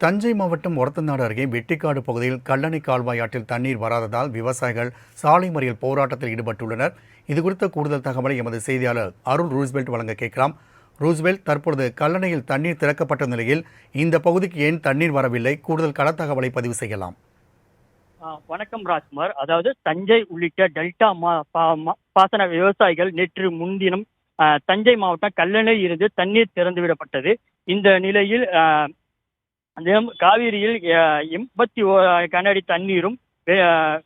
தஞ்சை மாவட்டம் ஒரத்தநாடு அருகே வெட்டிக்காடு பகுதியில் கல்லணை கால்வாய் ஆற்றில் தண்ணீர் வராததால் விவசாயிகள் சாலை மறியல் போராட்டத்தில் ஈடுபட்டுள்ளனர். இதுகுறித்த கூடுதல் தகவலை எமது செய்தியாளர் அருள் ரூஸ்பெல்ட் வழங்க கேட்கலாம். ரூஸ்பெல்ட், தற்பொழுது கல்லணையில் தண்ணீர் திறக்கப்பட்ட நிலையில் இந்த பகுதிக்கு ஏன் தண்ணீர் வரவில்லை? கூடுதல் கள தகவலை பதிவு செய்யலாம். வணக்கம் ராஜ்குமார். அதாவது தஞ்சை உள்ளிட்ட டெல்டா பாசன விவசாயிகள் நேற்று முன்தினம் தஞ்சை மாவட்டம் கல்லணை இருந்து தண்ணீர் திறந்துவிடப்பட்டது. இந்த நிலையில் காவிரியில் 81 கன அடி தண்ணீரும்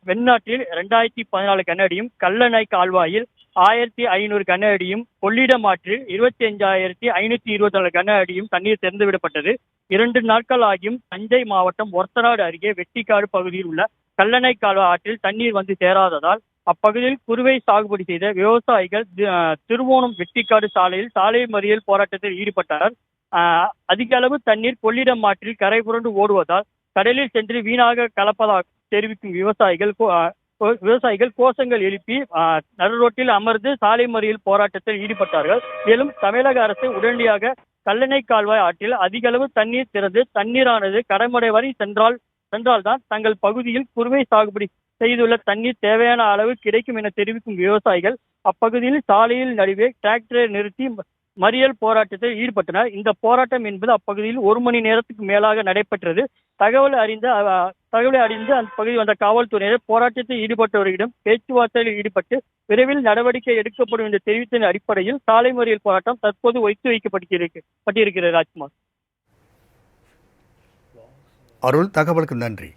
வெண்ணாற்றில் 2014 கன அடியும், கல்லணை கால்வாயில் 1500 கன அடியும், கொள்ளிடம் ஆற்றில் 25,524 கன அடியும் தண்ணீர் திறந்துவிடப்பட்டது. 2 நாட்கள் ஆகியும் தஞ்சை மாவட்டம் ஒரத்தநாடு அருகே வெட்டிக்காடு பகுதியில் உள்ள கல்லணை கால்வாய் ஆற்றில் தண்ணீர் வந்து சேராததால் அப்பகுதியில் குறுவை சாகுபடி செய்த விவசாயிகள் திருவோணம் வெட்டிக்காடு சாலையில் சாலை மறியல் போராட்டத்தில் ஈடுபட்டனர். அதிக அளவு தண்ணீர் கொள்ளிடம் ஆற்றில் கரை புரண்டு ஓடுவதால் கடலில் சென்று வீணாக கலப்பதாக தெரிவிக்கும் விவசாயிகள் கோஷங்கள் எழுப்பி நடுரோட்டில் அமர்ந்து சாலை மறியல் போராட்டத்தில் ஈடுபட்டார்கள். மேலும் தமிழக அரசு உடனடியாக கல்லணை கால்வாய் ஆற்றில் அதிக அளவு தண்ணீர் திறந்து தண்ணீரானது கடமடை வரை சென்றால்தான் தங்கள் பகுதியில் குறுவை சாகுபடி செய்துள்ள தண்ணீர் தேவையான அளவு கிடைக்கும் என தெரிவிக்கும் விவசாயிகள் அப்பகுதியில் சாலையில் நடுவே டிராக்டரை நிறுத்தி மறியல் போராட்டத்தில் ஈடுபட்டனர். இந்த போராட்டம் என்பது அப்பகுதியில் 1 மணி நேரத்துக்கு மேலாக நடைபெற்றது. தகவலை அறிந்து அந்த பகுதியில் வந்த காவல்துறையினர் போராட்டத்தில் ஈடுபட்டவர்களிடம் பேச்சுவார்த்தையில் ஈடுபட்டு விரைவில் நடவடிக்கை எடுக்கப்படும் என்று தெரிவித்ததன் அடிப்படையில் சாலை மறியல் போராட்டம் தற்போது ஒத்தி வைக்கப்பட்டிருக்கிறது. ராஜ்குமார். அருள், தகவலுக்கு நன்றி.